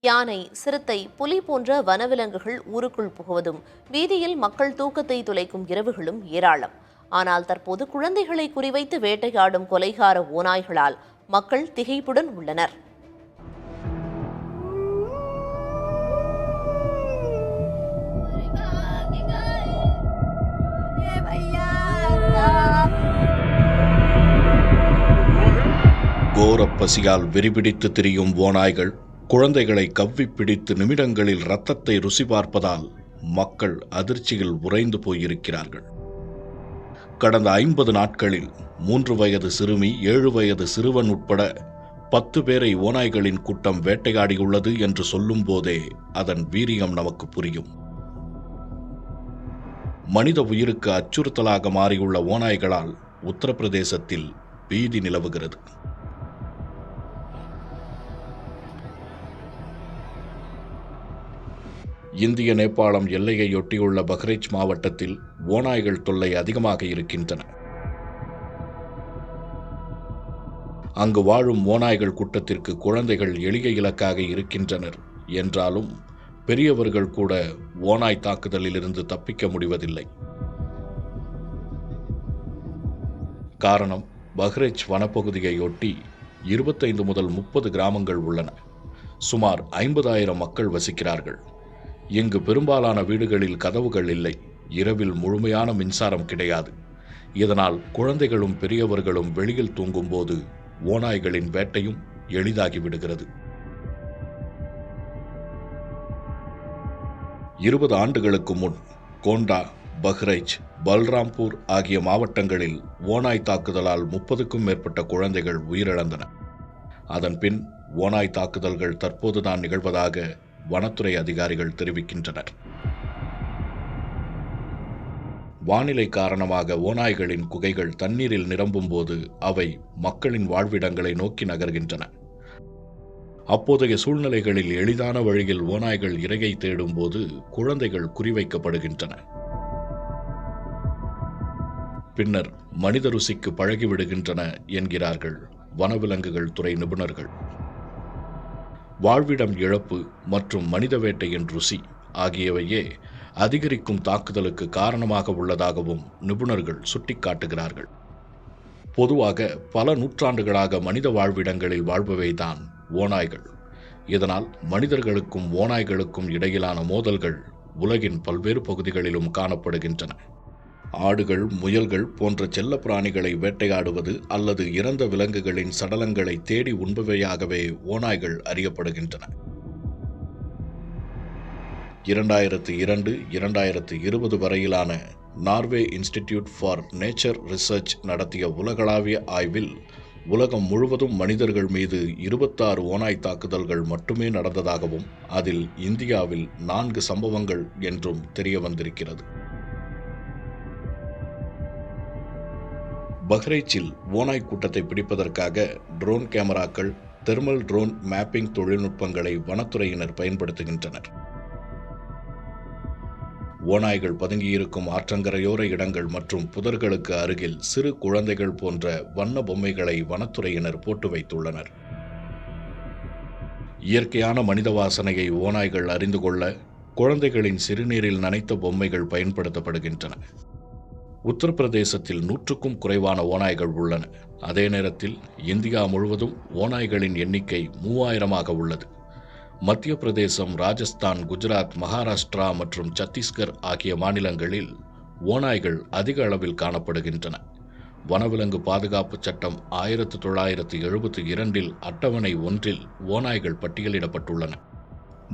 யானை, சிறுத்தை, புலி போன்ற வனவிலங்குகள் ஊருக்குள் புகுவதும் வீதியில் மக்கள் தூக்கத்தை துளைக்கும் இரவுகளும் ஏராளம். ஆனால் தற்போது குழந்தைகளை குறிவைத்து வேட்டையாடும் கொலைகார ஓநாய்களால் மக்கள் திகைப்புடன் உள்ளனர். கோரப்பசியால் வெறிபிடித்து திரியும் ஓநாய்கள் குழந்தைகளை கவ்வி பிடித்து நிமிடங்களில் இரத்தத்தை ருசி பார்ப்பதால் மக்கள் அதிர்ச்சியில் உறைந்து போயிருக்கிறார்கள். கடந்த 50 நாட்களில் 3 வயது சிறுமி, 7 வயது சிறுவன் உட்பட 10 பேரை ஓநாய்களின் கூட்டம் வேட்டையாடியுள்ளது என்று சொல்லும் போதே அதன் வீரியம் நமக்கு புரியும். மனித உயிருக்கு அச்சுறுத்தலாக மாறியுள்ள ஓநாய்களால் உத்தரப்பிரதேசத்தில் பீதி நிலவுகிறது. இந்திய நேபாளம் எல்லையையொட்டியுள்ள பஹ்ரைச் மாவட்டத்தில் ஓநாய்கள் தொல்லை அதிகமாக இருக்கின்றன. அங்கு வாழும் ஓநாய்கள் கூட்டத்திற்கு குழந்தைகள் எளிய இலக்காக இருக்கின்றனர் என்றாலும் பெரியவர்கள் கூட ஓநாய் தாக்குதலிலிருந்து தப்பிக்க முடிவதில்லை. காரணம், பஹ்ரைச் வனப்பகுதியையொட்டி 25 முதல் 30 கிராமங்கள் உள்ளன. சுமார் 50,000 மக்கள் வசிக்கிறார்கள். இங்கு பெரும்பாலான வீடுகளில் கதவுகள் இல்லை. இரவில் முழுமையான மின்சாரம் கிடையாது. இதனால் குழந்தைகளும் பெரியவர்களும் வெளியில் தூங்கும்போது ஓநாய்களின் வேட்டையும் எளிதாகிவிடுகிறது. 20 ஆண்டுகளுக்கு முன் கோண்டா, பஹ்ரைச், பல்ராம்பூர் ஆகிய மாவட்டங்களில் ஓநாய் தாக்குதலால் 30க்கும் மேற்பட்ட குழந்தைகள் உயிரிழந்தன. அதன்பின் ஓநாய் தாக்குதல்கள் தற்போதுதான் நிகழ்வதாக வனத்துறை அதிகாரிகள் தெரிவிக்கின்றனர். வானிலை காரணமாக ஓநாய்களின் குகைகள் தண்ணீரில் நிரம்பும் போது அவை மக்களின் வாழ்விடங்களை நோக்கி நகர்கின்றன. அப்போதைய சூழ்நிலைகளில் எளிதான வழியில் ஓநாய்கள் இரையை தேடும் போது குழந்தைகள் குறிவைக்கப்படுகின்றன. பின்னர் மனித ருசிக்கு பழகிவிடுகின்றன என்கிறார்கள் வனவிலங்குகள் துறை நிபுணர்கள். வாழ்விடம் இழப்பு மற்றும் மனித வேட்டையின் ருசி ஆகியவையே அதிகரிக்கும் தாக்குதலுக்கு காரணமாக உள்ளதாகவும் நிபுணர்கள் சுட்டிக்காட்டுகிறார்கள். பொதுவாக பல நூற்றாண்டுகளாக மனித வாழ்விடங்களில் வாழ்பவைதான் ஓநாய்கள். இதனால் மனிதர்களுக்கும் ஓநாய்களுக்கும் இடையிலான மோதல்கள் உலகின் பல்வேறு பகுதிகளிலும் காணப்படுகின்றன. ஆடுகள், முயல்கள் போன்ற செல்ல பிராணிகளை வேட்டையாடுவது அல்லது இறந்த விலங்குகளின் சடலங்களை தேடி உண்பவையாகவே ஓநாய்கள் அறியப்படுகின்றன. 2002-2020 வரையிலான Norway institute for nature research நடத்திய உலகளாவிய ஆய்வில் உலகம் முழுவதும் மனிதர்கள் மீது 26 ஓநாய் தாக்குதல்கள் மட்டுமே நடந்ததாகவும் அதில் இந்தியாவில் 4 சம்பவங்கள் என்றும் தெரிய வந்திருக்கிறது. பஹ்ரைச்சில் ஓநாய் கூட்டத்தை பிடிப்பதற்காக ட்ரோன் கேமராக்கள், தெர்மல் ட்ரோன் மேப்பிங் தொழில்நுட்பங்களை வனத்துறையினர் பயன்படுத்துகின்றனர். ஓநாய்கள் பதுங்கியிருக்கும் ஆற்றங்கரையோர இடங்கள் மற்றும் புதர்களுக்கு அருகில் சிறு குழந்தைகள் போன்ற வண்ண பொம்மைகளை வனத்துறையினர் போட்டு வைத்துள்ளனர். இயற்கையான மனித வாசனையை ஓநாய்கள் அறிந்து கொள்ள குழந்தைகளின் சிறுநீரில் நனைத்த பொம்மைகள் பயன்படுத்தப்படுகின்றன. உத்தரப்பிரதேசத்தில் 100க்கும் குறைவான ஓநாய்கள் உள்ளன. அதே நேரத்தில் இந்தியா முழுவதும் ஓநாய்களின் எண்ணிக்கை 3000ஆக உள்ளது. மத்திய பிரதேசம், ராஜஸ்தான், குஜராத், மகாராஷ்டிரா மற்றும் சத்தீஸ்கர் ஆகிய மாநிலங்களில் ஓநாய்கள் அதிக அளவில் காணப்படுகின்றன. வனவிலங்கு பாதுகாப்பு சட்டம் 1972 அட்டவணை 1 ஓநாய்கள் பட்டியலிடப்பட்டுள்ளன.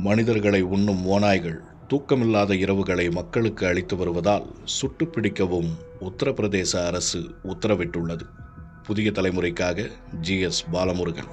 மனிதர்களை உண்ணும் ஓநாய்கள் தூக்கமில்லாத இரவுகளை மக்களுக்கு அளித்து வருவதால் சுட்டு பிடிக்கவும் உத்தரப்பிரதேச அரசு உத்தரவிட்டுள்ளது. புதிய தலைமுறைக்காக GS பாலமுருகன்.